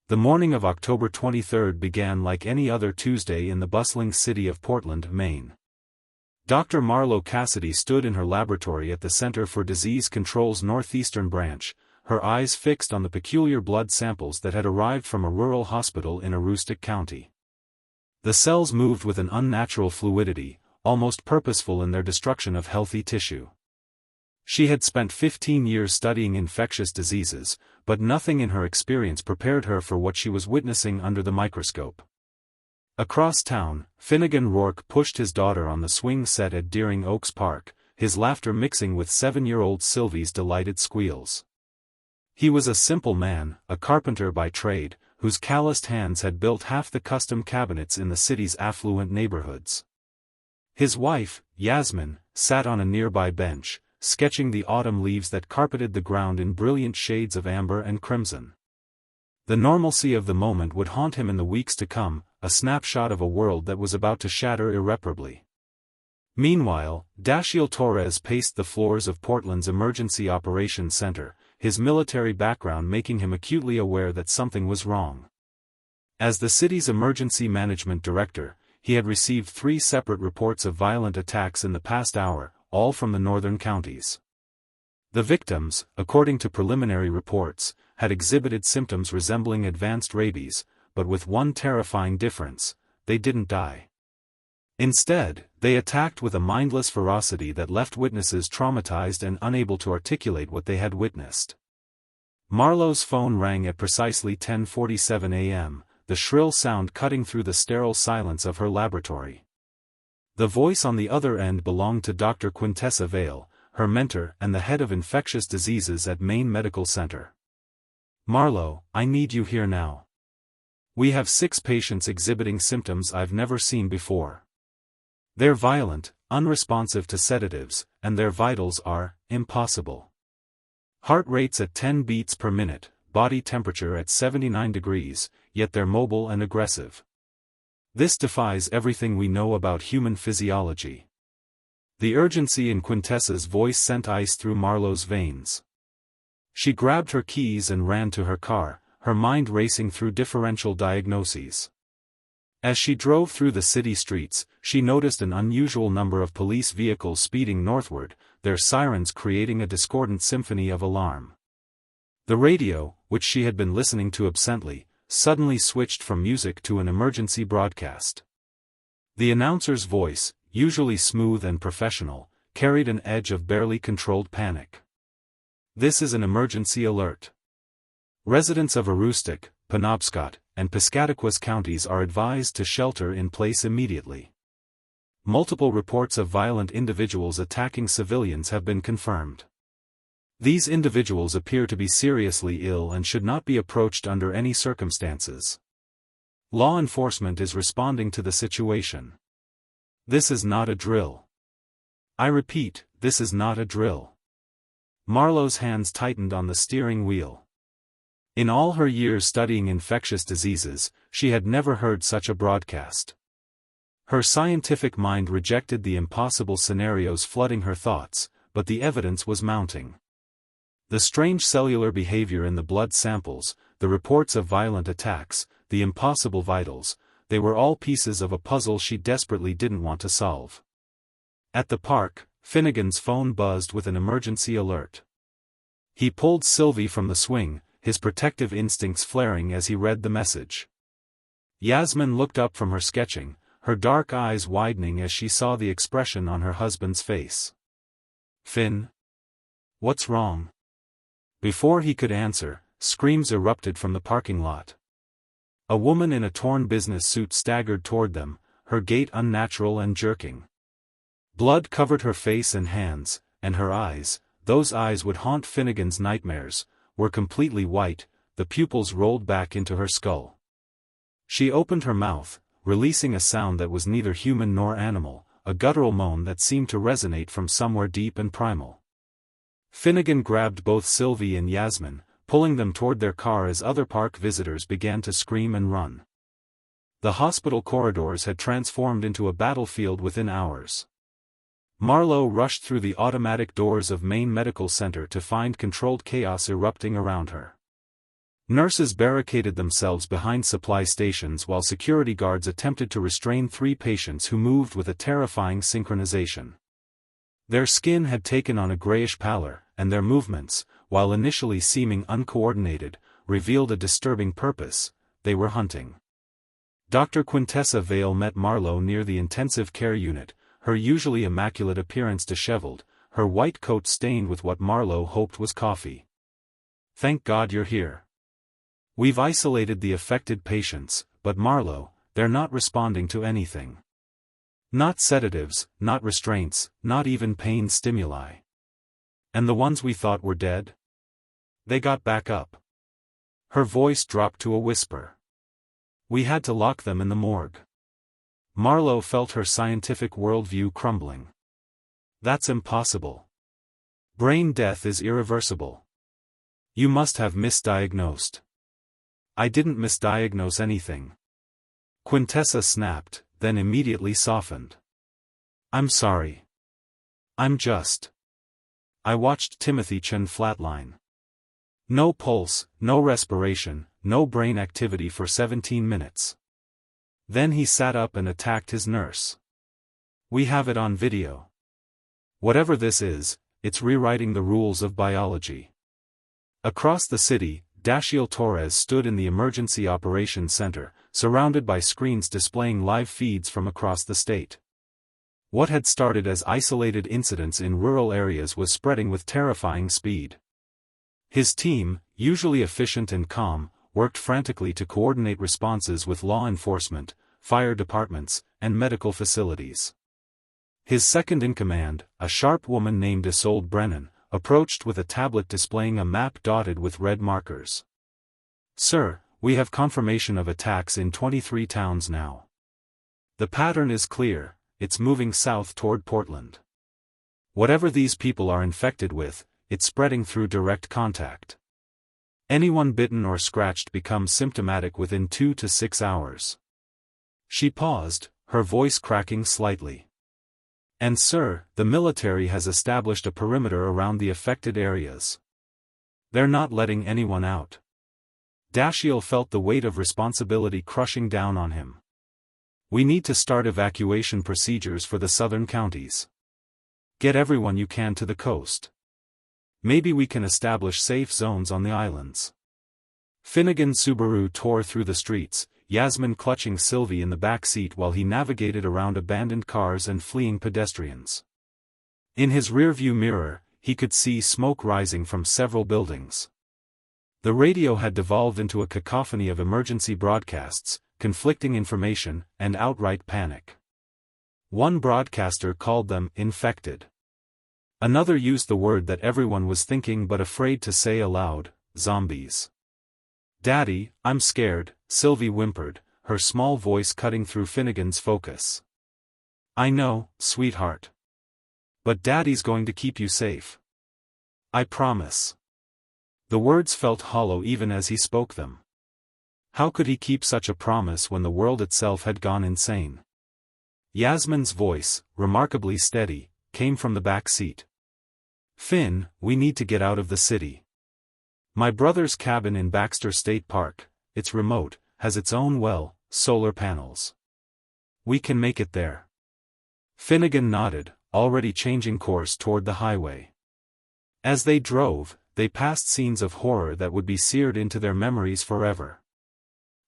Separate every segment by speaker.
Speaker 1: The morning of October 23 began like any other Tuesday in the bustling city of Portland, Maine. Dr. Marlo Cassidy stood in her laboratory at the Center for Disease Control's northeastern branch, her eyes fixed on the peculiar blood samples that had arrived from a rural hospital in Aroostook County. The cells moved with an unnatural fluidity, almost purposeful in their destruction of healthy tissue. She had spent 15 years studying infectious diseases, but nothing in her experience prepared her for what she was witnessing under the microscope. Across town, Finnegan Rourke pushed his daughter on the swing set at Deering Oaks Park, his laughter mixing with 7-year-old Sylvie's delighted squeals. He was a simple man, a carpenter by trade, whose calloused hands had built half the custom cabinets in the city's affluent neighborhoods. His wife, Yasmin, sat on a nearby bench, sketching the autumn leaves that carpeted the ground in brilliant shades of amber and crimson. The normalcy of the moment would haunt him in the weeks to come, a snapshot of a world that was about to shatter irreparably. Meanwhile, Dashiell Torres paced the floors of Portland's Emergency Operations Center, his military background making him acutely aware that something was wrong. As the city's emergency management director, he had received 3 separate reports of violent attacks in the past hour, all from the northern counties. The victims, according to preliminary reports, had exhibited symptoms resembling advanced rabies, but with one terrifying difference: they didn't die. Instead, they attacked with a mindless ferocity that left witnesses traumatized and unable to articulate what they had witnessed. Marlo's phone rang at precisely 10:47 a.m., the shrill sound cutting through the sterile silence of her laboratory. The voice on the other end belonged to Dr. Quintessa Vale, her mentor and the head of infectious diseases at Maine Medical Center. "Marlo, I need you here now. We have 6 patients exhibiting symptoms I've never seen before. They're violent, unresponsive to sedatives, and their vitals are impossible. Heart rates at 10 beats per minute, body temperature at 79 degrees, yet they're mobile and aggressive. This defies everything we know about human physiology." The urgency in Quintessa's voice sent ice through Marlo's veins. She grabbed her keys and ran to her car, her mind racing through differential diagnoses. As she drove through the city streets, she noticed an unusual number of police vehicles speeding northward, their sirens creating a discordant symphony of alarm. The radio, which she had been listening to absently, suddenly switched from music to an emergency broadcast. The announcer's voice, usually smooth and professional, carried an edge of barely controlled panic. "This is an emergency alert. Residents of Aroostook, Penobscot, and Piscataquis counties are advised to shelter in place immediately. Multiple reports of violent individuals attacking civilians have been confirmed. These individuals appear to be seriously ill and should not be approached under any circumstances. Law enforcement is responding to the situation. This is not a drill. I repeat, this is not a drill." Marlo's hands tightened on the steering wheel. In all her years studying infectious diseases, she had never heard such a broadcast. Her scientific mind rejected the impossible scenarios flooding her thoughts, but the evidence was mounting. The strange cellular behavior in the blood samples, the reports of violent attacks, the impossible vitals, they were all pieces of a puzzle she desperately didn't want to solve. At the park, Finnegan's phone buzzed with an emergency alert. He pulled Sylvie from the swing, his protective instincts flaring as he read the message. Yasmin looked up from her sketching, her dark eyes widening as she saw the expression on her husband's face. "Finn? What's wrong?" Before he could answer, screams erupted from the parking lot. A woman in a torn business suit staggered toward them, her gait unnatural and jerking. Blood covered her face and hands, and her eyes, those eyes would haunt Finnegan's nightmares, were completely white, the pupils rolled back into her skull. She opened her mouth, releasing a sound that was neither human nor animal, a guttural moan that seemed to resonate from somewhere deep and primal. Finnegan grabbed both Sylvie and Yasmin, pulling them toward their car as other park visitors began to scream and run. The hospital corridors had transformed into a battlefield within hours. Marlo rushed through the automatic doors of Maine Medical Center to find controlled chaos erupting around her. Nurses barricaded themselves behind supply stations while security guards attempted to restrain 3 patients who moved with a terrifying synchronization. Their skin had taken on a grayish pallor, and their movements, while initially seeming uncoordinated, revealed a disturbing purpose: they were hunting. Dr. Quintessa Vale met Marlowe near the intensive care unit, her usually immaculate appearance disheveled, her white coat stained with what Marlowe hoped was coffee. "Thank God you're here. We've isolated the affected patients, but Marlowe, they're not responding to anything. Not sedatives, not restraints, not even pain stimuli. And the ones we thought were dead? They got back up." Her voice dropped to a whisper. "We had to lock them in the morgue." Marlowe felt her scientific worldview crumbling. "That's impossible. Brain death is irreversible. You must have misdiagnosed." "I didn't misdiagnose anything," Quintessa snapped, then immediately softened. "I'm sorry. I watched Timothy Chen flatline. No pulse, no respiration, no brain activity for 17 minutes. Then he sat up and attacked his nurse. We have it on video. Whatever this is, it's rewriting the rules of biology." Across the city, Dashiell Torres stood in the Emergency Operations Center, surrounded by screens displaying live feeds from across the state. What had started as isolated incidents in rural areas was spreading with terrifying speed. His team, usually efficient and calm, worked frantically to coordinate responses with law enforcement, fire departments, and medical facilities. His second-in-command, a sharp woman named Isolde Brennan, approached with a tablet displaying a map dotted with red markers. "Sir, we have confirmation of attacks in 23 towns now. The pattern is clear, it's moving south toward Portland. Whatever these people are infected with, it's spreading through direct contact. Anyone bitten or scratched becomes symptomatic within 2 to 6 hours." She paused, her voice cracking slightly. "And sir, the military has established a perimeter around the affected areas. They're not letting anyone out." Dashiell felt the weight of responsibility crushing down on him. "We need to start evacuation procedures for the southern counties. Get everyone you can to the coast. Maybe we can establish safe zones on the islands." Finnegan's Subaru tore through the streets, Yasmin clutching Sylvie in the back seat while he navigated around abandoned cars and fleeing pedestrians. In his rearview mirror, he could see smoke rising from several buildings. The radio had devolved into a cacophony of emergency broadcasts, conflicting information, and outright panic. One broadcaster called them infected. Another used the word that everyone was thinking but afraid to say aloud: zombies. "Daddy, I'm scared," Sylvie whimpered, her small voice cutting through Finnegan's focus. "I know, sweetheart. But Daddy's going to keep you safe. I promise." The words felt hollow even as he spoke them. How could he keep such a promise when the world itself had gone insane? Yasmin's voice, remarkably steady, came from the back seat. "Finn, we need to get out of the city. My brother's cabin in Baxter State Park, it's remote, has its own well, solar panels. We can make it there." Finnegan nodded, already changing course toward the highway. As they drove, they passed scenes of horror that would be seared into their memories forever.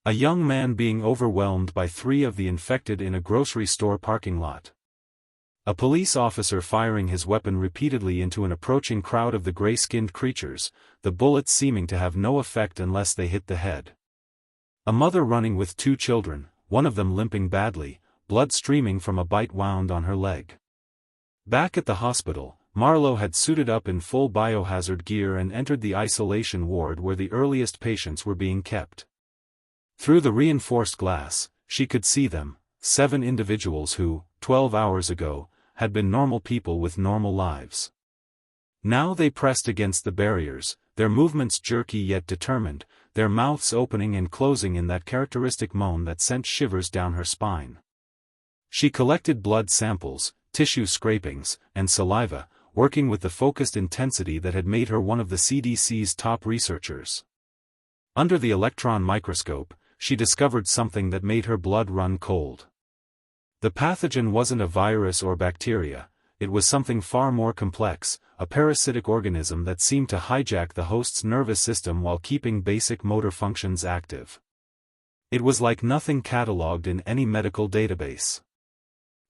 Speaker 1: A young man being overwhelmed by 3 of the infected in a grocery store parking lot. A police officer firing his weapon repeatedly into an approaching crowd of the gray-skinned creatures, the bullets seeming to have no effect unless they hit the head. A mother running with 2 children, one of them limping badly, blood streaming from a bite wound on her leg. Back at the hospital, Marlowe had suited up in full biohazard gear and entered the isolation ward where the earliest patients were being kept. Through the reinforced glass, she could see them, 7 individuals who, 12 hours ago, had been normal people with normal lives. Now they pressed against the barriers, their movements jerky yet determined, their mouths opening and closing in that characteristic moan that sent shivers down her spine. She collected blood samples, tissue scrapings, and saliva, working with the focused intensity that had made her one of the CDC's top researchers. Under the electron microscope, she discovered something that made her blood run cold. The pathogen wasn't a virus or bacteria, it was something far more complex, a parasitic organism that seemed to hijack the host's nervous system while keeping basic motor functions active. It was like nothing catalogued in any medical database.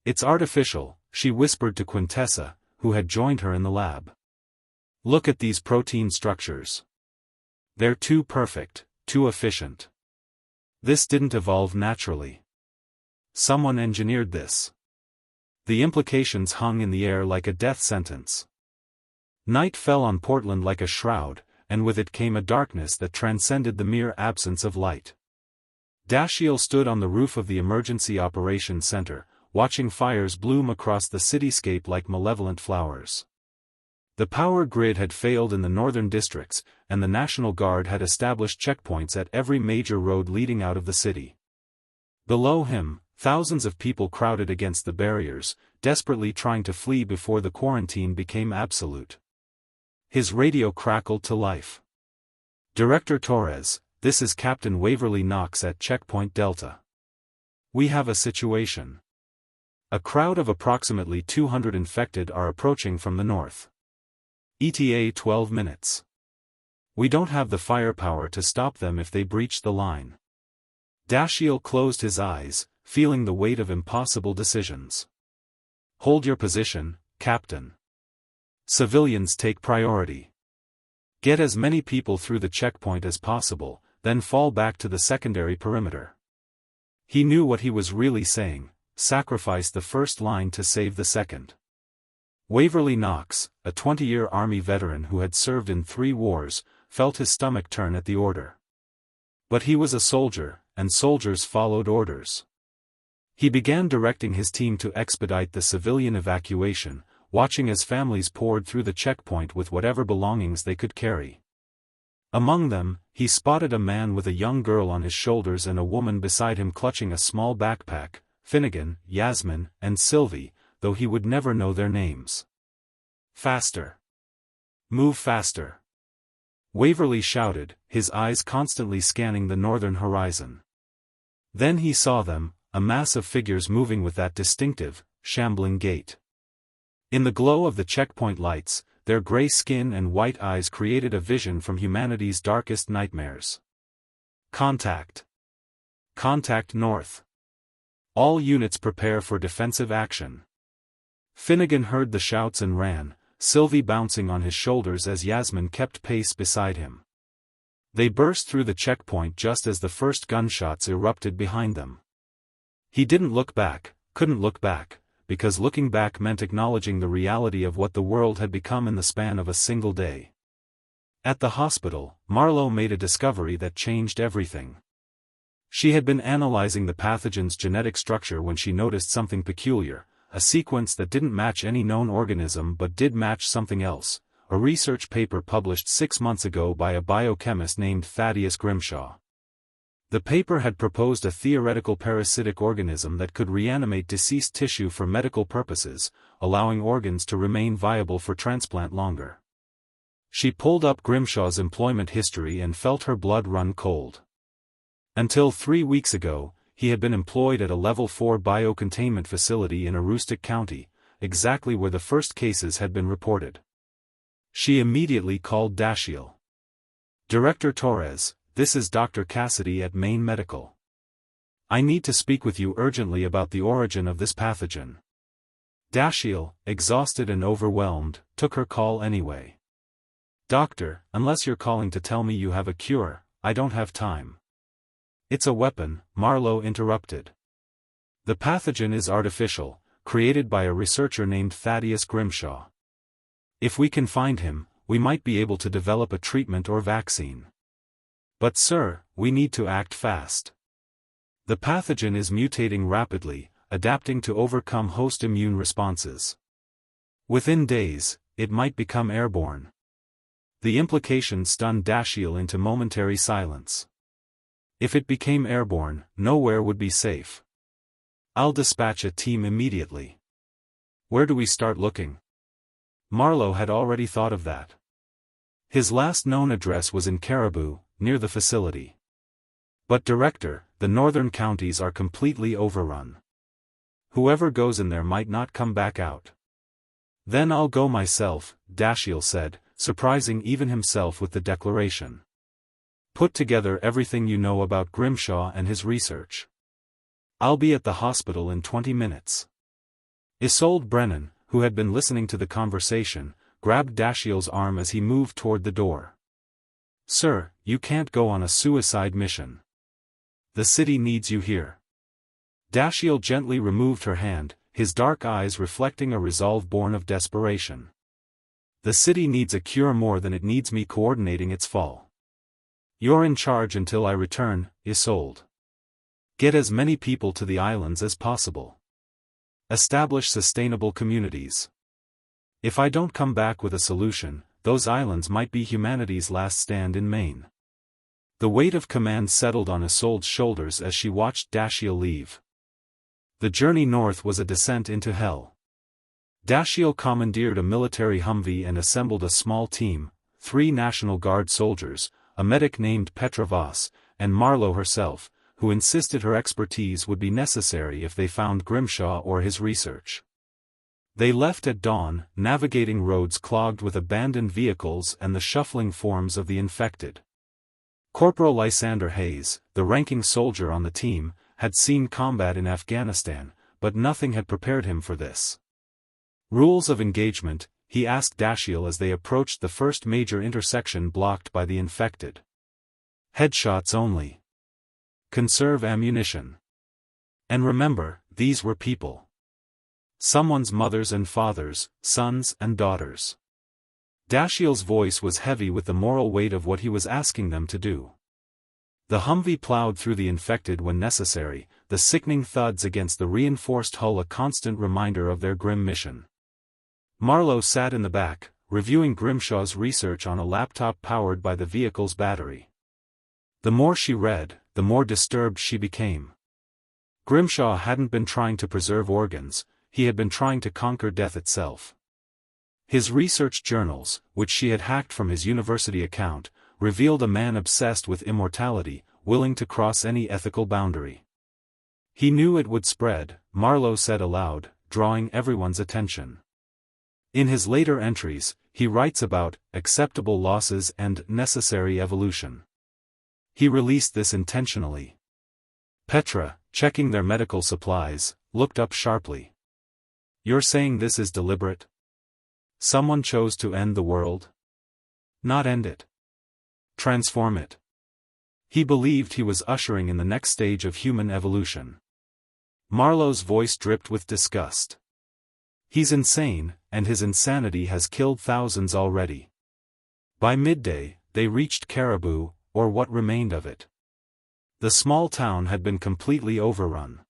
Speaker 1: "It's artificial," she whispered to Quintessa, who had joined her in the lab. "Look at these protein structures. They're too perfect, too efficient. This didn't evolve naturally. Someone engineered this." The implications hung in the air like a death sentence. Night fell on Portland like a shroud, and with it came a darkness that transcended the mere absence of light. Dashiell stood on the roof of the Emergency Operations Center, watching fires bloom across the cityscape like malevolent flowers. The power grid had failed in the northern districts, and the National Guard had established checkpoints at every major road leading out of the city. Below him, thousands of people crowded against the barriers, desperately trying to flee before the quarantine became absolute. His radio crackled to life. "Director Torres, this is Captain Waverly Knox at Checkpoint Delta. We have a situation. A crowd of approximately 200 infected are approaching from the north. ETA 12 minutes. We don't have the firepower to stop them if they breach the line." Dashiell closed his eyes, feeling the weight of impossible decisions. "Hold your position, Captain. Civilians take priority. Get as many people through the checkpoint as possible, then fall back to the secondary perimeter." He knew what he was really saying: sacrifice the first line to save the second. Waverly Knox, a 20-year Army veteran who had served in 3 wars, felt his stomach turn at the order. But he was a soldier, and soldiers followed orders. He began directing his team to expedite the civilian evacuation, watching as families poured through the checkpoint with whatever belongings they could carry. Among them, he spotted a man with a young girl on his shoulders and a woman beside him clutching a small backpack: Finnegan, Yasmin, and Sylvie, though he would never know their names. "Faster! Move faster!" Waverly shouted, his eyes constantly scanning the northern horizon. Then he saw them, a mass of figures moving with that distinctive, shambling gait. In the glow of the checkpoint lights, their gray skin and white eyes created a vision from humanity's darkest nightmares. "Contact! Contact north! All units prepare for defensive action!" Finnegan heard the shouts and ran, Sylvie bouncing on his shoulders as Yasmin kept pace beside him. They burst through the checkpoint just as the first gunshots erupted behind them. He didn't look back, couldn't look back, because looking back meant acknowledging the reality of what the world had become in the span of a single day. At the hospital, Marlowe made a discovery that changed everything. She had been analyzing the pathogen's genetic structure when she noticed something peculiar, a sequence that didn't match any known organism but did match something else, a research paper published 6 months ago by a biochemist named Thaddeus Grimshaw. The paper had proposed a theoretical parasitic organism that could reanimate deceased tissue for medical purposes, allowing organs to remain viable for transplant longer. She pulled up Grimshaw's employment history and felt her blood run cold. Until 3 weeks ago, he had been employed at a Level 4 biocontainment facility in Aroostook County, exactly where the first cases had been reported. She immediately called Dashiell. "Director Torres, this is Dr. Cassidy at Maine Medical. I need to speak with you urgently about the origin of this pathogen." Dashiell, exhausted and overwhelmed, took her call anyway. "Doctor, unless you're calling to tell me you have a cure, I don't have time." "It's a weapon," Marlowe interrupted. "The pathogen is artificial, created by a researcher named Thaddeus Grimshaw. If we can find him, we might be able to develop a treatment or vaccine. But sir, we need to act fast. The pathogen is mutating rapidly, adapting to overcome host immune responses. Within days, it might become airborne." The implication stunned Dashiell into momentary silence. If it became airborne, nowhere would be safe. "I'll dispatch a team immediately." "Where do we start looking?" Marlowe had already thought of that. His last known address was in Caribou, near the facility. But Director, the northern counties are completely overrun. Whoever goes in there might not come back out. Then I'll go myself, Dashiell said, surprising even himself with the declaration. Put together everything you know about Grimshaw and his research. I'll be at the hospital in 20 minutes. Isolde Brennan, who had been listening to the conversation, grabbed Dashiell's arm as he moved toward the door. Sir, you can't go on a suicide mission. The city needs you here. Dashiell gently removed her hand, his dark eyes reflecting a resolve born of desperation. The city needs a cure more than it needs me coordinating its fall. You're in charge until I return, Isolde. Get as many people to the islands as possible. Establish sustainable communities. If I don't come back with a solution, those islands might be humanity's last stand in Maine. The weight of command settled on Isolde's shoulders as she watched Dashiell leave. The journey north was a descent into hell. Dashiell commandeered a military Humvee and assembled a small team, 3 National Guard soldiers, a medic named Petra Voss, and Marlowe herself, who insisted her expertise would be necessary if they found Grimshaw or his research. They left at dawn, navigating roads clogged with abandoned vehicles and the shuffling forms of the infected. Corporal Lysander Hayes, the ranking soldier on the team, had seen combat in Afghanistan, but nothing had prepared him for this. Rules of engagement, he asked Dashiell as they approached the first major intersection blocked by the infected. Headshots only. Conserve ammunition. And remember, these were people. Someone's mothers and fathers, sons and daughters. Dashiell's voice was heavy with the moral weight of what he was asking them to do. The Humvee plowed through the infected when necessary, the sickening thuds against the reinforced hull a constant reminder of their grim mission. Marlowe sat in the back, reviewing Grimshaw's research on a laptop powered by the vehicle's battery. The more she read, the more disturbed she became. Grimshaw hadn't been trying to preserve organs, he had been trying to conquer death itself. His research journals, which she had hacked from his university account, revealed a man obsessed with immortality, willing to cross any ethical boundary. He knew it would spread, Marlowe said aloud, drawing everyone's attention. In his later entries, he writes about acceptable losses and necessary evolution. He released this intentionally. Petra, checking their medical supplies, looked up sharply. You're saying this is deliberate? Someone chose to end the world? Not end it. Transform it. He believed he was ushering in the next stage of human evolution. Marlowe's voice dripped with disgust. He's insane, and his insanity has killed thousands already. By midday, they reached Caribou, or what remained of it. The small town had been completely overrun.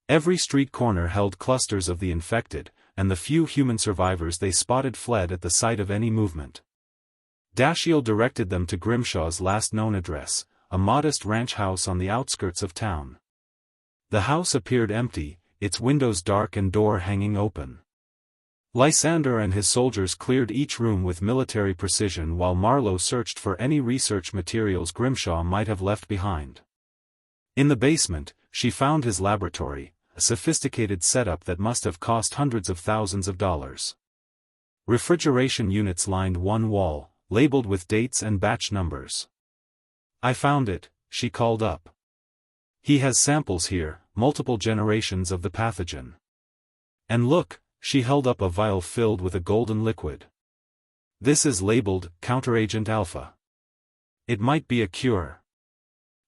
Speaker 1: Every street corner held clusters of the infected, and the few human survivors they spotted fled at the sight of any movement. Dashiell directed them to Grimshaw's last known address, a modest ranch house on the outskirts of town. The house appeared empty, its windows dark and door hanging open. Lysander and his soldiers cleared each room with military precision while Marlowe searched for any research materials Grimshaw might have left behind. In the basement, she found his laboratory, a sophisticated setup that must have cost hundreds of thousands of dollars. Refrigeration units lined one wall, labeled with dates and batch numbers. I found it, she called up. He has samples here, multiple generations of the pathogen. And look, she held up a vial filled with a golden liquid. This is labeled Counteragent Alpha. It might be a cure.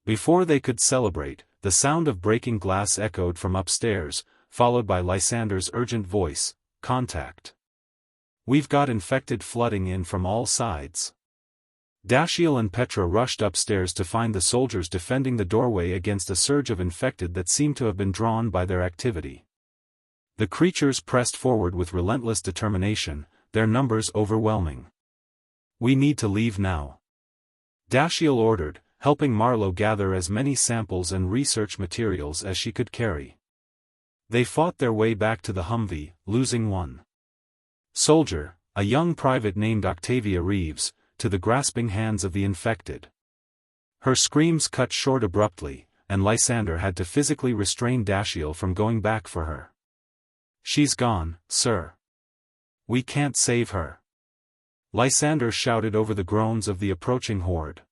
Speaker 1: Before they could celebrate, the sound of breaking glass echoed from upstairs, followed by Lysander's urgent voice, contact. We've got infected flooding in from all sides. Dashiell and Petra rushed upstairs to find the soldiers defending the doorway against a surge of infected that seemed to have been drawn by their activity. The creatures pressed forward with relentless determination, their numbers overwhelming. We need to leave now. Dashiell ordered, helping Marlowe gather as many samples and research materials as she could carry. They fought their way back to the Humvee, losing one soldier, a young private named Octavia Reeves, to the grasping hands of the infected. Her screams cut short abruptly, and Lysander had to physically restrain Dashiell from going back for her. "She's gone, sir. We can't save her," Lysander shouted over the groans of the approaching horde.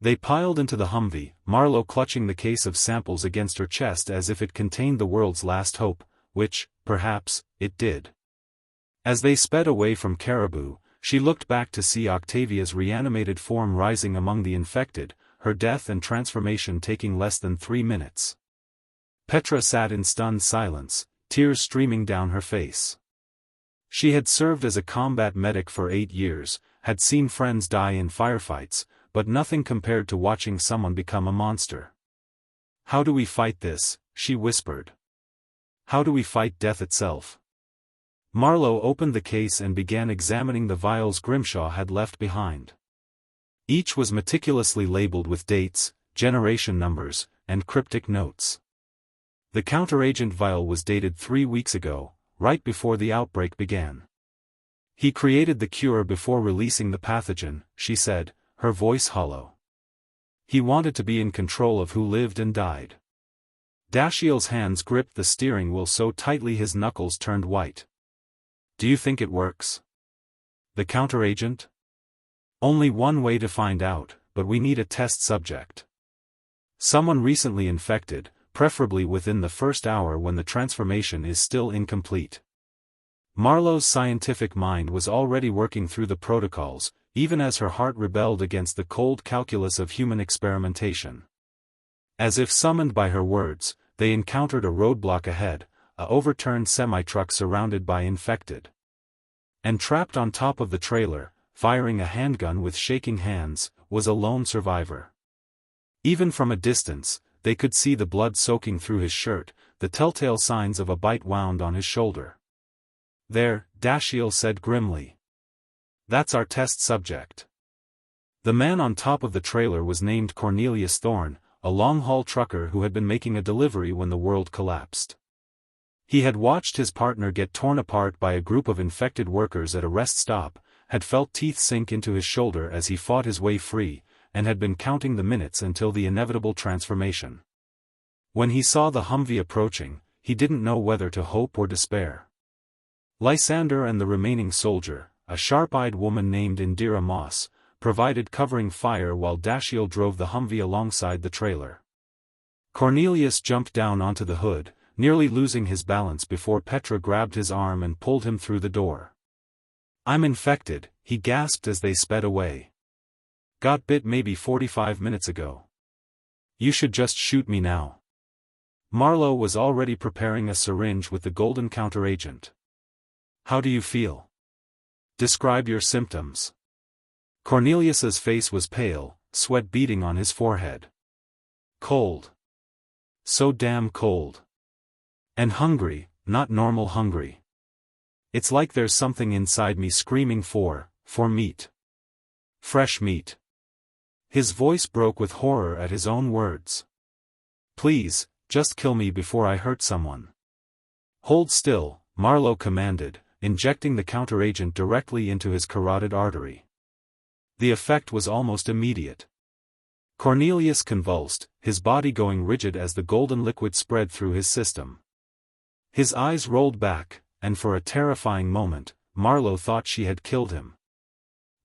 Speaker 1: They piled into the Humvee, Marlowe clutching the case of samples against her chest as if it contained the world's last hope, which, perhaps, it did. As they sped away from Caribou, she looked back to see Octavia's reanimated form rising among the infected, her death and transformation taking less than 3 minutes. Petra sat in stunned silence, tears streaming down her face. She had served as a combat medic for 8 years, had seen friends die in firefights, but nothing compared to watching someone become a monster. "How do we fight this?" she whispered. "How do we fight death itself?" Marlowe opened the case and began examining the vials Grimshaw had left behind. Each was meticulously labeled with dates, generation numbers, and cryptic notes. The counteragent vial was dated 3 weeks ago, right before the outbreak began. "He created the cure before releasing the pathogen," she said, her voice hollow. "He wanted to be in control of who lived and died." Dashiell's hands gripped the steering wheel so tightly his knuckles turned white. "Do you think it works? The counteragent? Only one way to find out, but we need a test subject. Someone recently infected, preferably within the first hour when the transformation is still incomplete." Marlowe's scientific mind was already working through the protocols, even as her heart rebelled against the cold calculus of human experimentation. As if summoned by her words, they encountered a roadblock ahead, a overturned semi-truck surrounded by infected. And trapped on top of the trailer, firing a handgun with shaking hands, was a lone survivor. Even from a distance, they could see the blood soaking through his shirt, the telltale signs of a bite wound on his shoulder. "There," Dashiell said grimly. "That's our test subject." The man on top of the trailer was named Cornelius Thorne, a long-haul trucker who had been making a delivery when the world collapsed. He had watched his partner get torn apart by a group of infected workers at a rest stop, had felt teeth sink into his shoulder as he fought his way free, and had been counting the minutes until the inevitable transformation. When he saw the Humvee approaching, he didn't know whether to hope or despair. Lysander and the remaining soldier, a sharp-eyed woman named Indira Moss, provided covering fire while Dashiell drove the Humvee alongside the trailer. Cornelius jumped down onto the hood, nearly losing his balance before Petra grabbed his arm and pulled him through the door. "I'm infected," he gasped as they sped away. "Got bit maybe 45 minutes ago. You should just shoot me now." Marlowe was already preparing a syringe with the golden counteragent. "How do you feel? Describe your symptoms." Cornelius's face was pale, sweat beading on his forehead. "Cold. So damn cold. And hungry, not normal hungry. It's like there's something inside me screaming for meat. Fresh meat." His voice broke with horror at his own words. "Please, just kill me before I hurt someone." "Hold still," Marlowe commanded, injecting the counteragent directly into his carotid artery. The effect was almost immediate. Cornelius convulsed, his body going rigid as the golden liquid spread through his system. His eyes rolled back, and for a terrifying moment, Marlowe thought she had killed him.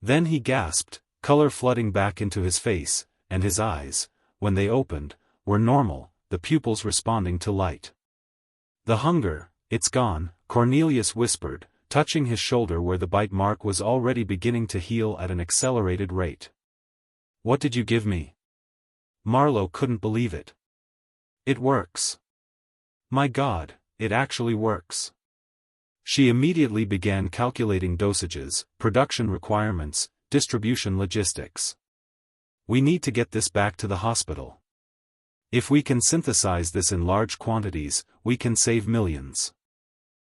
Speaker 1: Then he gasped, color flooding back into his face, and his eyes, when they opened, were normal, the pupils responding to light. "The hunger, it's gone," Cornelius whispered, touching his shoulder where the bite mark was already beginning to heal at an accelerated rate. "What did you give me?" Marlowe couldn't believe it. "It works. My God, it actually works." She immediately began calculating dosages, production requirements, distribution logistics. "We need to get this back to the hospital. If we can synthesize this in large quantities, we can save millions."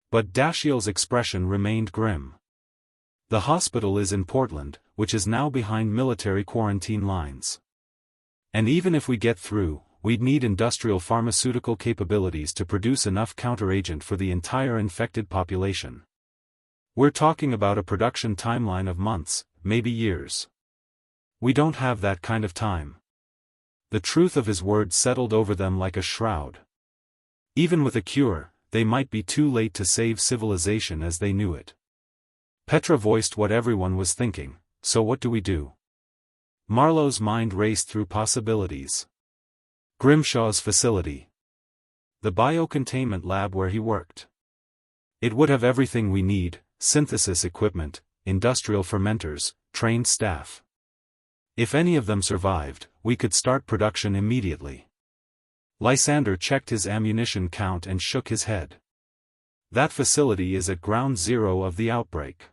Speaker 1: But Dashiell's expression remained grim. "The hospital is in Portland, which is now behind military quarantine lines. And even if we get through, we'd need industrial pharmaceutical capabilities to produce enough counteragent for the entire infected population. We're talking about a production timeline of months, maybe years. We don't have that kind of time." The truth of his words settled over them like a shroud. Even with a cure, they might be too late to save civilization as they knew it. Petra voiced what everyone was thinking, so what do we do? Marlowe's mind raced through possibilities. Grimshaw's facility. The biocontainment lab where he worked. It would have everything we need: synthesis equipment, industrial fermenters, trained staff. If any of them survived, we could start production immediately. Lysander checked his ammunition count and shook his head. That facility is at ground zero of the outbreak.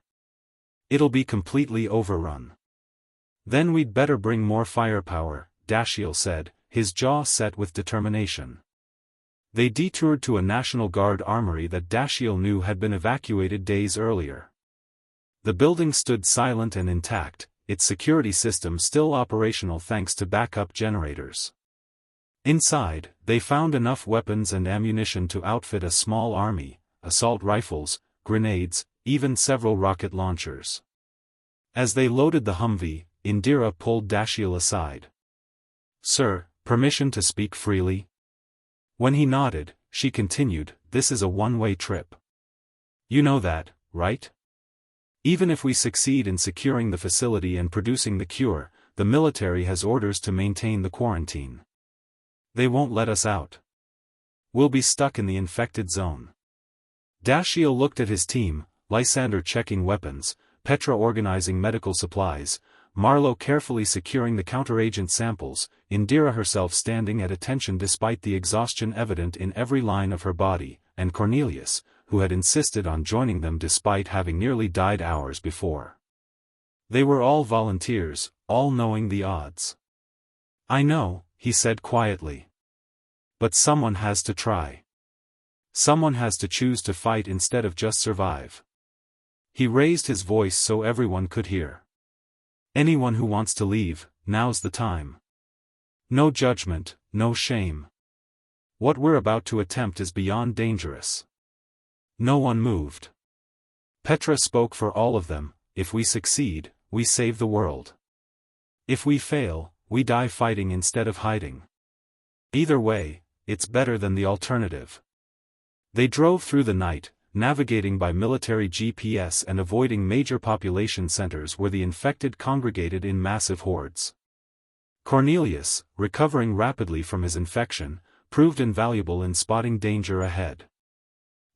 Speaker 1: It'll be completely overrun. Then we'd better bring more firepower, Dashiell said, his jaw set with determination. They detoured to a National Guard armory that Dashiell knew had been evacuated days earlier. The building stood silent and intact, its security system still operational thanks to backup generators. Inside, they found enough weapons and ammunition to outfit a small army: assault rifles, grenades, even several rocket launchers. As they loaded the Humvee, Indira pulled Dashiell aside. "Sir, permission to speak freely?" When he nodded, she continued, "This is a one-way trip. You know that, right? Even if we succeed in securing the facility and producing the cure, the military has orders to maintain the quarantine. They won't let us out. We'll be stuck in the infected zone." Dashiell looked at his team, Lysander checking weapons, Petra organizing medical supplies, Marlowe carefully securing the counteragent samples, Indira herself standing at attention despite the exhaustion evident in every line of her body, and Cornelius, who had insisted on joining them despite having nearly died hours before. They were all volunteers, all knowing the odds. "I know," he said quietly. "But someone has to try. Someone has to choose to fight instead of just survive." He raised his voice so everyone could hear. "Anyone who wants to leave, now's the time. No judgment, no shame. What we're about to attempt is beyond dangerous." No one moved. Petra spoke for all of them: "If we succeed, we save the world. If we fail, we die fighting instead of hiding. Either way, it's better than the alternative." They drove through the night, navigating by military GPS and avoiding major population centers where the infected congregated in massive hordes. Cornelius, recovering rapidly from his infection, proved invaluable in spotting danger ahead.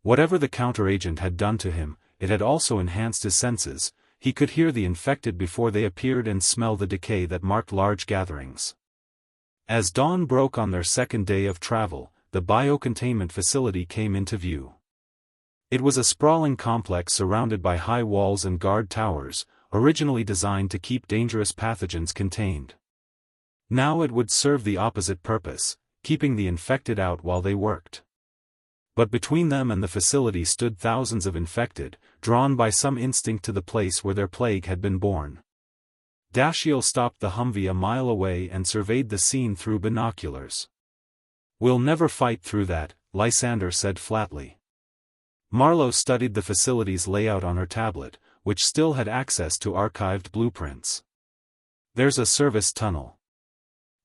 Speaker 1: Whatever the counteragent had done to him, it had also enhanced his senses. He could hear the infected before they appeared and smell the decay that marked large gatherings. As dawn broke on their second day of travel, the biocontainment facility came into view. It was a sprawling complex surrounded by high walls and guard towers, originally designed to keep dangerous pathogens contained. Now it would serve the opposite purpose, keeping the infected out while they worked. But between them and the facility stood thousands of infected, drawn by some instinct to the place where their plague had been born. Dashiell stopped the Humvee a mile away and surveyed the scene through binoculars. "We'll never fight through that," Lysander said flatly. Marlowe studied the facility's layout on her tablet, which still had access to archived blueprints. "There's a service tunnel.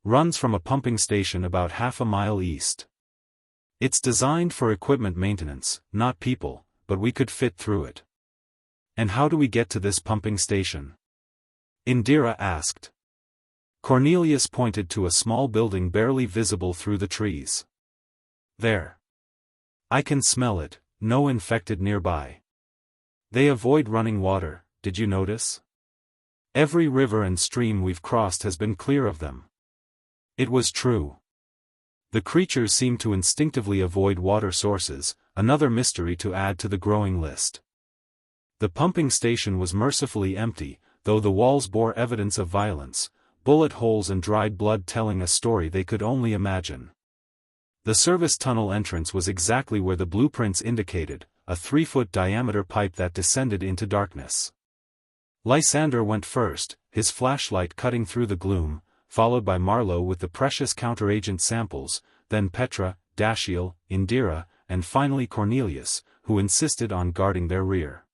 Speaker 1: Runs from a pumping station about half a mile east. It's designed for equipment maintenance, not people, but we could fit through it." "And how do we get to this pumping station?" Indira asked. Cornelius pointed to a small building barely visible through the trees. "There. I can smell it, no infected nearby. They avoid running water, did you notice? Every river and stream we've crossed has been clear of them." It was true. The creatures seemed to instinctively avoid water sources, another mystery to add to the growing list. The pumping station was mercifully empty, though the walls bore evidence of violence, bullet holes and dried blood telling a story they could only imagine. The service tunnel entrance was exactly where the blueprints indicated, a 3-foot diameter pipe that descended into darkness. Lysander went first, his flashlight cutting through the gloom, followed by Marlowe with the precious counteragent samples, then Petra, Dashiell, Indira, and finally Cornelius, who insisted on guarding their rear.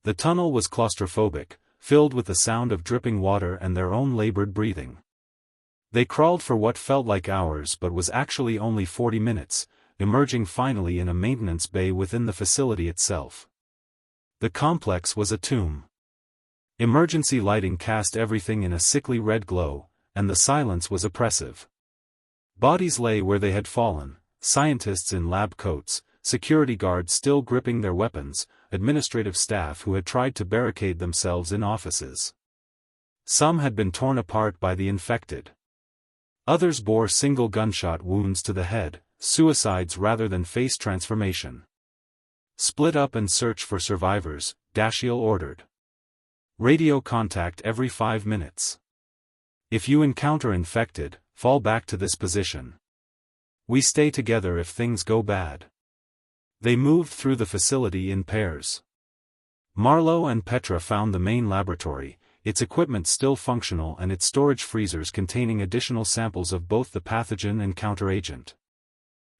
Speaker 1: The tunnel was claustrophobic, filled with the sound of dripping water and their own labored breathing. They crawled for what felt like hours but was actually only 40 minutes, emerging finally in a maintenance bay within the facility itself. The complex was a tomb. Emergency lighting cast everything in a sickly red glow, and the silence was oppressive. Bodies lay where they had fallen, scientists in lab coats, security guards still gripping their weapons, administrative staff who had tried to barricade themselves in offices. Some had been torn apart by the infected. Others bore single gunshot wounds to the head, suicides rather than face transformation. "Split up and search for survivors," Dashiell ordered. "Radio contact every 5 minutes. If you encounter infected, fall back to this position. We stay together if things go bad." They moved through the facility in pairs. Marlowe and Petra found the main laboratory, its equipment still functional and its storage freezers containing additional samples of both the pathogen and counteragent.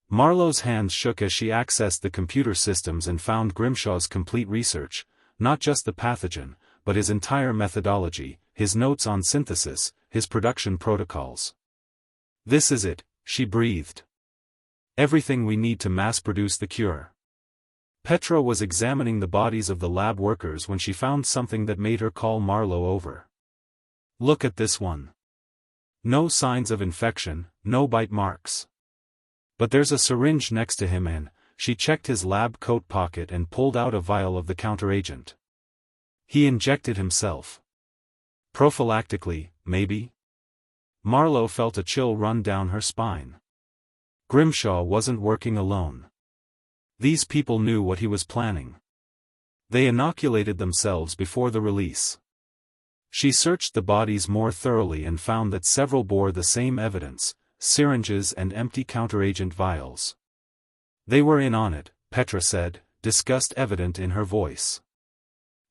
Speaker 1: Marlowe's hands shook as she accessed the computer systems and found Grimshaw's complete research, not just the pathogen, but his entire methodology, his notes on synthesis, his production protocols. "This is it," she breathed. "Everything we need to mass-produce the cure." Petra was examining the bodies of the lab workers when she found something that made her call Marlowe over. "Look at this one. No signs of infection, no bite marks. But there's a syringe next to him and," she checked his lab coat pocket and pulled out a vial of the counteragent. "He injected himself. Prophylactically, maybe?" Marlowe felt a chill run down her spine. Grimshaw wasn't working alone. These people knew what he was planning. They inoculated themselves before the release. She searched the bodies more thoroughly and found that several bore the same evidence: syringes and empty counteragent vials. "They were in on it," Petra said, disgust evident in her voice.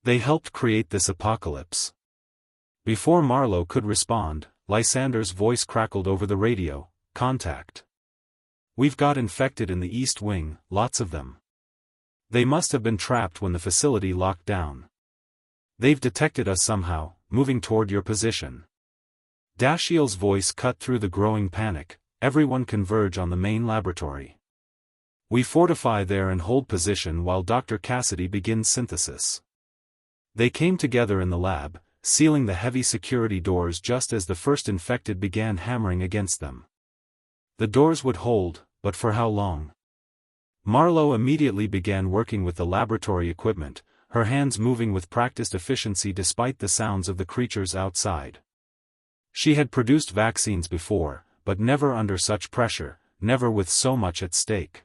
Speaker 1: "They helped create this apocalypse." Before Marlowe could respond, Lysander's voice crackled over the radio. "Contact. We've got infected in the East Wing, lots of them. They must have been trapped when the facility locked down. They've detected us somehow, moving toward your position." Dashiell's voice cut through the growing panic. "Everyone converge on the main laboratory. We fortify there and hold position while Dr. Cassidy begins synthesis." They came together in the lab, sealing the heavy security doors just as the first infected began hammering against them. The doors would hold, but for how long? Marlowe immediately began working with the laboratory equipment, her hands moving with practiced efficiency despite the sounds of the creatures outside. She had produced vaccines before, but never under such pressure, never with so much at stake.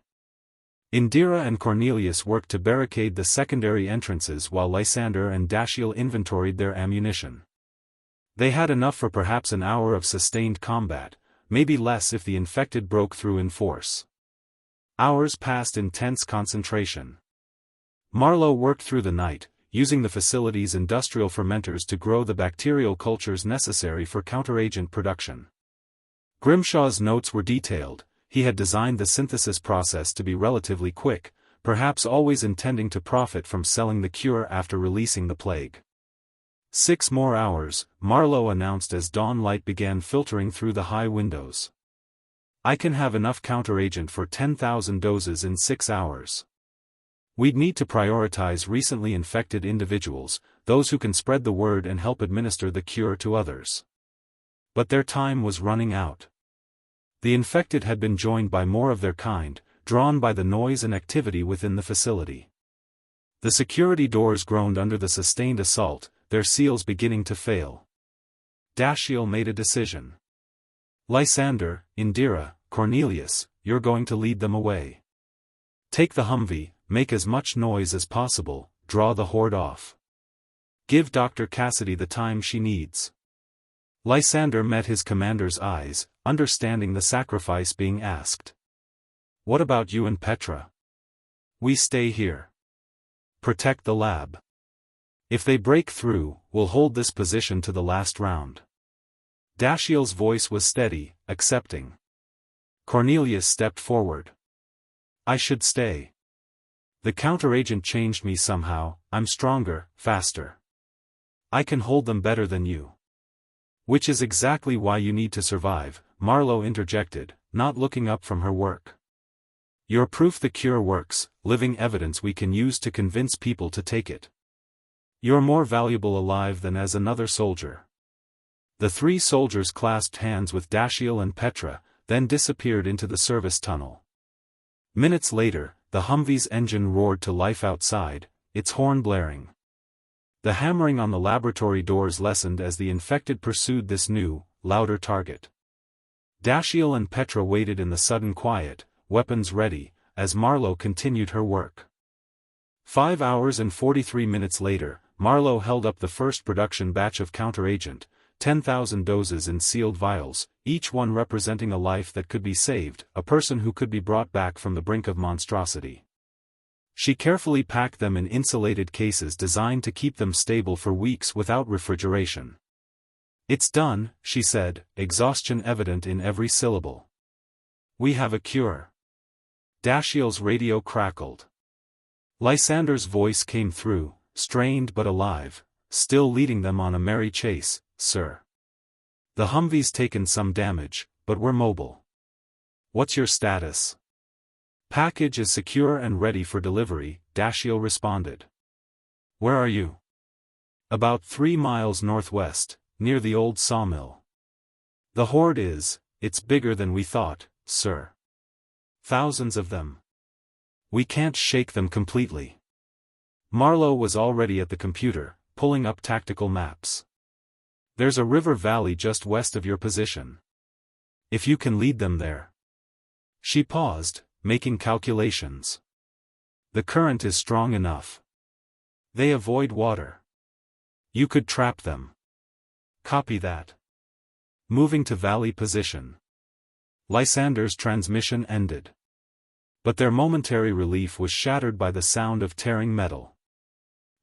Speaker 1: Indira and Cornelius worked to barricade the secondary entrances while Lysander and Dashiell inventoried their ammunition. They had enough for perhaps an hour of sustained combat, maybe less if the infected broke through in force. Hours passed in tense concentration. Marlowe worked through the night, using the facility's industrial fermenters to grow the bacterial cultures necessary for counteragent production. Grimshaw's notes were detailed. He had designed the synthesis process to be relatively quick, perhaps always intending to profit from selling the cure after releasing the plague. 6 more hours, Marlowe announced as dawn light began filtering through the high windows. "I can have enough counteragent for 10,000 doses in 6 hours. We'd need to prioritize recently infected individuals, those who can spread the word and help administer the cure to others." But their time was running out. The infected had been joined by more of their kind, drawn by the noise and activity within the facility. The security doors groaned under the sustained assault, their seals beginning to fail. Dashiell made a decision. "Lysander, Indira, Cornelius, you're going to lead them away. Take the Humvee, make as much noise as possible, draw the horde off. Give Dr. Cassidy the time she needs." Lysander met his commander's eyes, understanding the sacrifice being asked. "What about you and Petra? We stay here. Protect the lab. If they break through, we'll hold this position to the last round." Dashiell's voice was steady, accepting. Cornelius stepped forward. "I should stay. The counteragent changed me somehow. I'm stronger, faster. I can hold them better than you." Which is exactly why you need to survive, Marlowe interjected, not looking up from her work. You're proof the cure works, living evidence we can use to convince people to take it. You're more valuable alive than as another soldier. The three soldiers clasped hands with Dashiell and Petra, then disappeared into the service tunnel. Minutes later, the Humvee's engine roared to life outside, its horn blaring. The hammering on the laboratory doors lessened as the infected pursued this new, louder target. Dashiell and Petra waited in the sudden quiet, weapons ready, as Marlowe continued her work. 5 hours and 43 minutes later, Marlowe held up the first production batch of counteragent, 10,000 doses in sealed vials, each one representing a life that could be saved, a person who could be brought back from the brink of monstrosity. She carefully packed them in insulated cases designed to keep them stable for weeks without refrigeration. "It's done," she said, exhaustion evident in every syllable. "We have a cure." Dashiell's radio crackled. Lysander's voice came through, strained but alive, "Still leading them on a merry chase, sir. The Humvee's taken some damage, but we're mobile." "What's your status?" "Package is secure and ready for delivery," Dashiell responded. "Where are you?" "About 3 miles northwest, near the old sawmill." "The horde it's bigger than we thought, sir. Thousands of them. We can't shake them completely." Marlowe was already at the computer, pulling up tactical maps. "There's a river valley just west of your position. If you can lead them there." She paused, making calculations. "The current is strong enough. They avoid water. You could trap them." "Copy that. Moving to valley position." Lysander's transmission ended. But their momentary relief was shattered by the sound of tearing metal.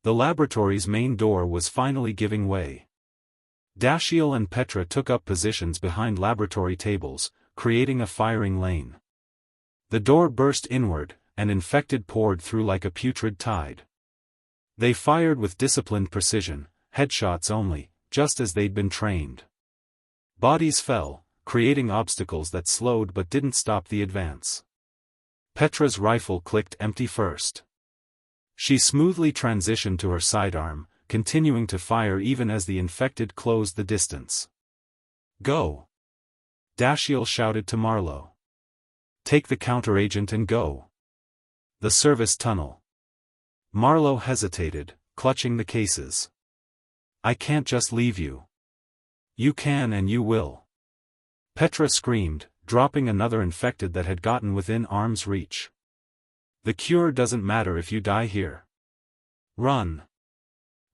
Speaker 1: The laboratory's main door was finally giving way. Dashiell and Petra took up positions behind laboratory tables, creating a firing lane. The door burst inward, and infected poured through like a putrid tide. They fired with disciplined precision, headshots only, just as they'd been trained. Bodies fell, creating obstacles that slowed but didn't stop the advance. Petra's rifle clicked empty first. She smoothly transitioned to her sidearm, continuing to fire even as the infected closed the distance. "Go!" Dashiell shouted to Marlowe. "Take the counteragent and go." "The service tunnel." Marlowe hesitated, clutching the cases. "I can't just leave you." "You can and you will." Petra screamed, dropping another infected that had gotten within arm's reach. "The cure doesn't matter if you die here. Run."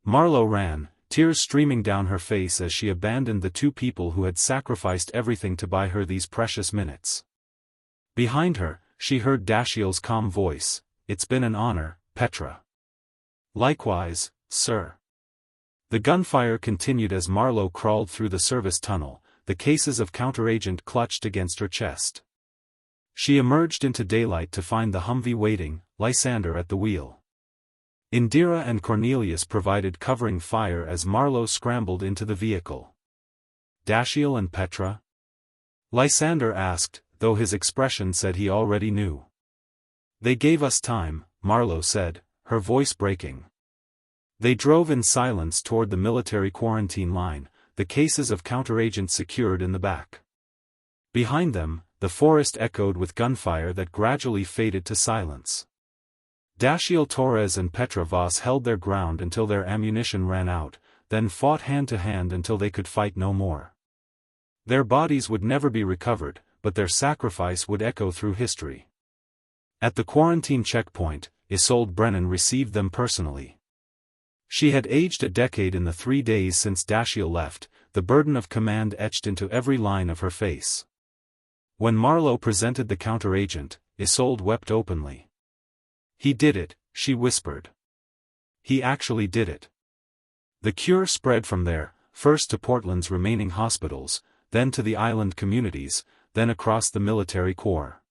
Speaker 1: Marlowe ran, tears streaming down her face as she abandoned the two people who had sacrificed everything to buy her these precious minutes. Behind her, she heard Dashiell's calm voice, "It's been an honor, Petra." "Likewise, sir." The gunfire continued as Marlowe crawled through the service tunnel, the cases of counteragent clutched against her chest. She emerged into daylight to find the Humvee waiting, Lysander at the wheel. Indira and Cornelius provided covering fire as Marlowe scrambled into the vehicle. "Dashiell and Petra?" Lysander asked, though his expression said he already knew. "They gave us time," Marlowe said, her voice breaking. They drove in silence toward the military quarantine line, the cases of counteragents secured in the back. Behind them, the forest echoed with gunfire that gradually faded to silence. Dashiell Torres and Petra Voss held their ground until their ammunition ran out, then fought hand to hand until they could fight no more. Their bodies would never be recovered, but their sacrifice would echo through history. At the quarantine checkpoint, Isolde Brennan received them personally. She had aged a decade in the 3 days since Dashiell left, the burden of command etched into every line of her face. When Marlowe presented the counteragent, Isolde wept openly. "He did it," she whispered. "He actually did it." The cure spread from there, first to Portland's remaining hospitals, then to the island communities, then across the military corps.